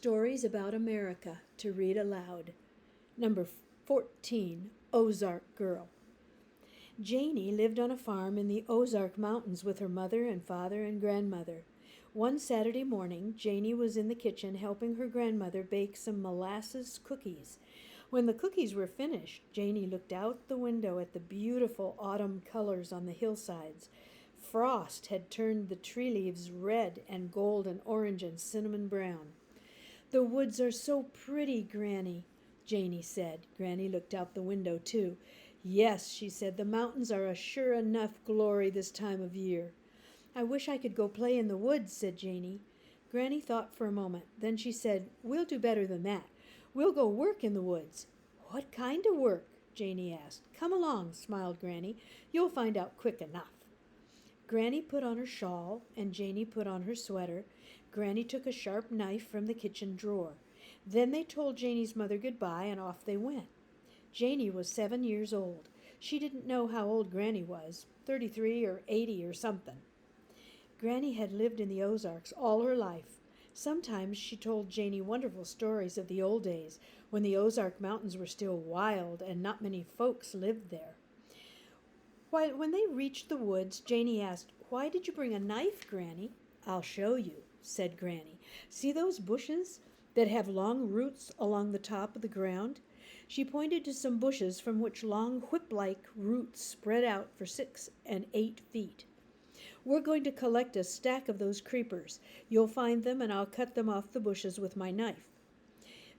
Stories about America to read aloud. Number 14, Ozark Girl. Janie lived on a farm in the Ozark Mountains with her mother and father and grandmother. One Saturday morning, Janie was in the kitchen helping her grandmother bake some molasses cookies. When the cookies were finished, Janie looked out the window at the beautiful autumn colors on the hillsides. Frost had turned the tree leaves red and gold and orange and cinnamon brown. "The woods are so pretty, Granny," Janie said. Granny looked out the window, too. "Yes," she said, "the mountains are a sure enough glory this time of year." "I wish I could go play in the woods," said Janie. Granny thought for a moment. Then she said, "We'll do better than that. We'll go work in the woods." "What kind of work?" Janie asked. "Come along," smiled Granny. "You'll find out quick enough." Granny put on her shawl, and Janie put on her sweater. Granny took a sharp knife from the kitchen drawer. Then they told Janie's mother goodbye, and off they went. Janie was 7 years old. She didn't know how old Granny was, 33 or 80 or something. Granny had lived in the Ozarks all her life. Sometimes she told Janie wonderful stories of the old days, when the Ozark Mountains were still wild and not many folks lived there. When they reached the woods, Janie asked, "Why did you bring a knife, Granny?" "I'll show you," said Granny. "See those bushes that have long roots along the top of the ground?" She pointed to some bushes from which long whip-like roots spread out for 6 and 8 feet. "We're going to collect a stack of those creepers. You'll find them, and I'll cut them off the bushes with my knife."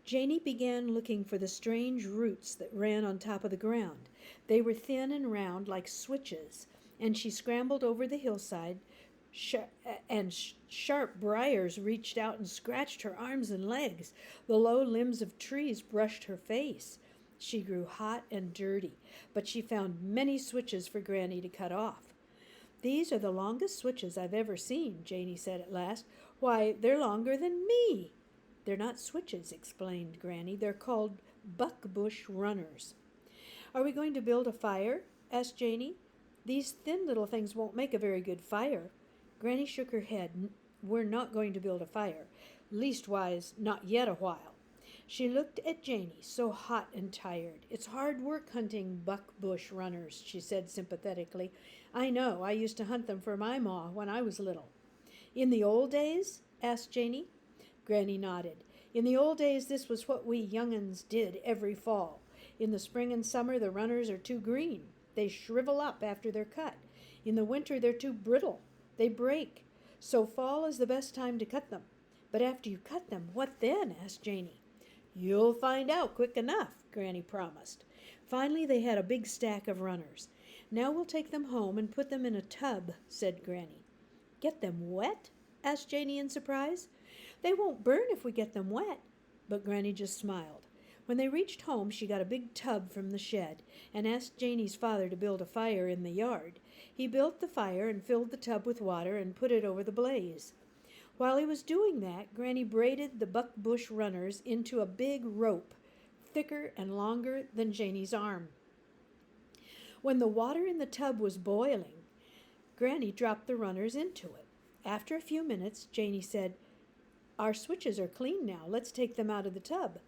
Janie began looking for the strange roots that ran on top of the ground. They were thin and round like switches, and she scrambled over the hillside, and sharp briars reached out and scratched her arms and legs. The low limbs of trees brushed her face. She grew hot and dirty, but she found many switches for Granny to cut off. "These are the longest switches I've ever seen," Janie said at last. "Why, they're longer than me." "They're not switches," explained Granny. "They're called buckbush runners." "Are we going to build a fire?" asked Janie. "These thin little things won't make a very good fire." Granny shook her head. "We're not going to build a fire. Leastwise, not yet a while." She looked at Janie, so hot and tired. "It's hard work hunting buckbush runners," she said sympathetically. "I know. I used to hunt them for my ma when I was little." "In the old days?" asked Janie. Granny nodded. "In the old days, this was what we young'uns did every fall. In the spring and summer, the runners are too green. They shrivel up after they're cut. In the winter, they're too brittle. They break. So fall is the best time to cut them." "But after you cut them, what then?" asked Janie. "You'll find out quick enough," Granny promised. Finally, they had a big stack of runners. "Now we'll take them home and put them in a tub," said Granny. "Get them wet?" asked Janie in surprise. "They won't burn if we get them wet." But Granny just smiled. When they reached home, she got a big tub from the shed and asked Janie's father to build a fire in the yard. He built the fire and filled the tub with water and put it over the blaze. While he was doing that, Granny braided the buckbush runners into a big rope, thicker and longer than Janie's arm. When the water in the tub was boiling, Granny dropped the runners into it. After a few minutes, Janie said, "Our switches are clean now. Let's take them out of the tub."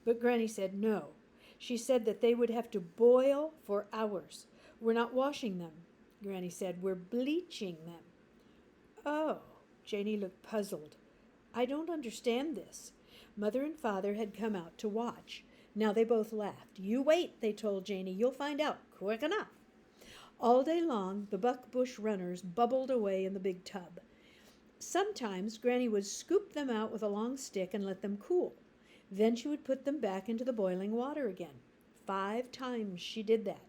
But Granny said no. She said that they would have to boil for hours. "We're not washing them," Granny said. "We're bleaching them." "Oh," Janie looked puzzled. "I don't understand this." Mother and Father had come out to watch. Now they both laughed. "You wait," they told Janie. "You'll find out quick enough." All day long, the buckbush runners bubbled away in the big tub. Sometimes Granny would scoop them out with a long stick and let them cool. Then she would put them back into the boiling water again. 5 times she did that.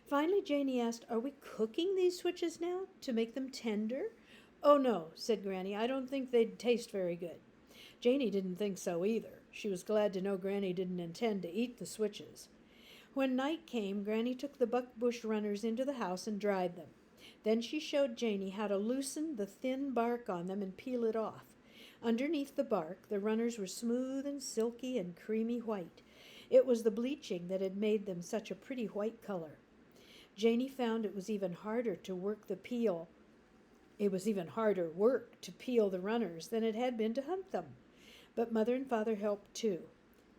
Finally, Janie asked, "Are we cooking these switches now to make them tender?" "Oh, no," said Granny. "I don't think they'd taste very good." Janie didn't think so either. She was glad to know Granny didn't intend to eat the switches. When night came, Granny took the buckbush runners into the house and dried them. Then she showed Janie how to loosen the thin bark on them and peel it off. Underneath the bark, the runners were smooth and silky and creamy white. It was the bleaching that had made them such a pretty white color. Janie found it was even harder work to peel the runners than it had been to hunt them. but Mother and Father helped too.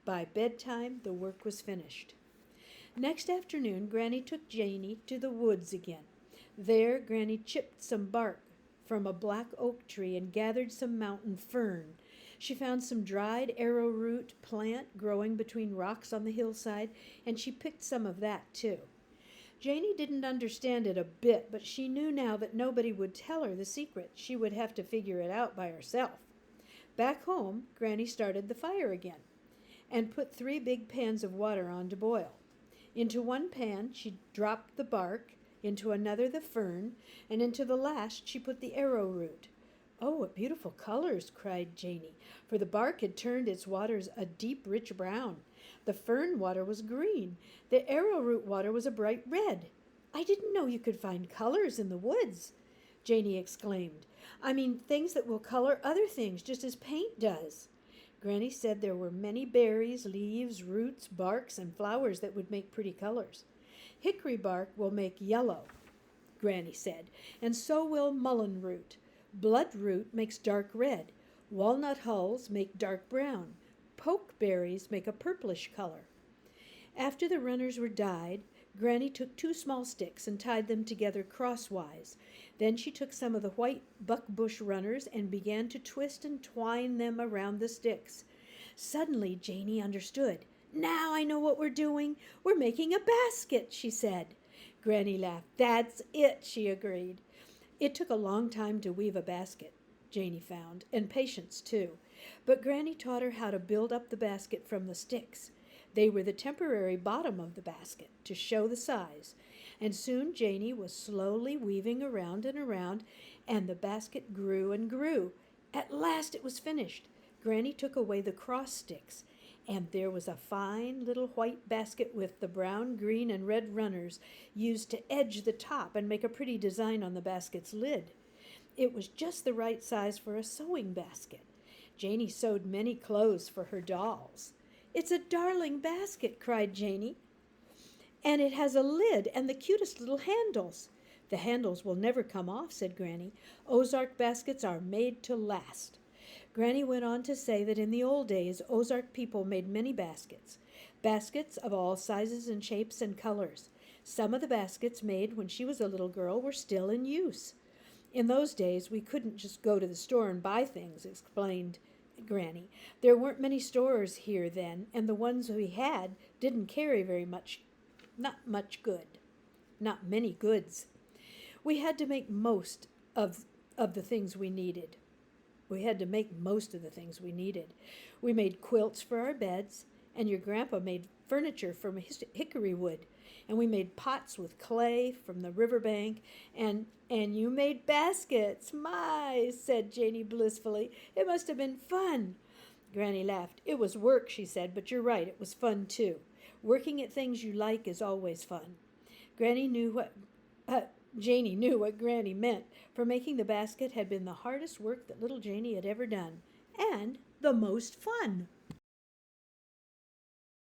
By bedtime, the work was finished. Next afternoon, Granny took Janey to the woods again. There, Granny chipped some bark from a black oak tree and gathered some mountain fern. She found some dried arrowroot plant growing between rocks on the hillside, and she picked some of that too. Janey didn't understand it a bit, but she knew now that nobody would tell her the secret. She would have to figure it out by herself. Back home, Granny started the fire again and put 3 big pans of water on to boil. Into one pan she dropped the bark, into another the fern, and into the last she put the arrowroot. "Oh, what beautiful colors!" cried Janey, for the bark had turned its waters a deep, rich brown. The fern water was green. The arrowroot water was a bright red. "I didn't know you could find colors in the woods," Janey exclaimed. "I mean things that will color other things, just as paint does." Granny said there were many berries, leaves, roots, barks, and flowers that would make pretty colors. "Hickory bark will make yellow," Granny said, "and so will mullein root. Bloodroot makes dark red. Walnut hulls make dark brown. Pokeberries make a purplish color." After the runners were dyed, Granny took 2 small sticks and tied them together crosswise. Then she took some of the white buckbush runners and began to twist and twine them around the sticks. Suddenly Janey understood. "Now I know what we're doing. We're making a basket," she said. Granny laughed. "That's it," she agreed. It took a long time to weave a basket, Janey found, and patience too. But Granny taught her how to build up the basket from the sticks. They were the temporary bottom of the basket, to show the size. And soon Janey was slowly weaving around and around, and the basket grew and grew. At last it was finished. Granny took away the cross sticks, and there was a fine little white basket with the brown, green, and red runners used to edge the top and make a pretty design on the basket's lid. It was just the right size for a sewing basket. Janey sewed many clothes for her dolls. "It's a darling basket," cried Janey, "and it has a lid and the cutest little handles." "The handles will never come off," said Granny. "Ozark baskets are made to last." Granny went on to say that in the old days, Ozark people made many baskets of all sizes and shapes and colors. Some of the baskets made when she was a little girl were still in use. "In those days, we couldn't just go to the store and buy things," explained Granny. "There weren't many stores here then, and the ones we had didn't carry not many goods. We had to make most of the things we needed. We had to make most of the things we needed. We made quilts for our beds, and your grandpa made furniture from hickory wood, and we made pots with clay from the riverbank, and you made baskets." "My," said Janey blissfully. "It must have been fun." Granny laughed. "It was work," she said, "but you're right, it was fun too. Working at things you like is always fun." Janey knew what Granny meant, for making the basket had been the hardest work that little Janey had ever done, and the most fun.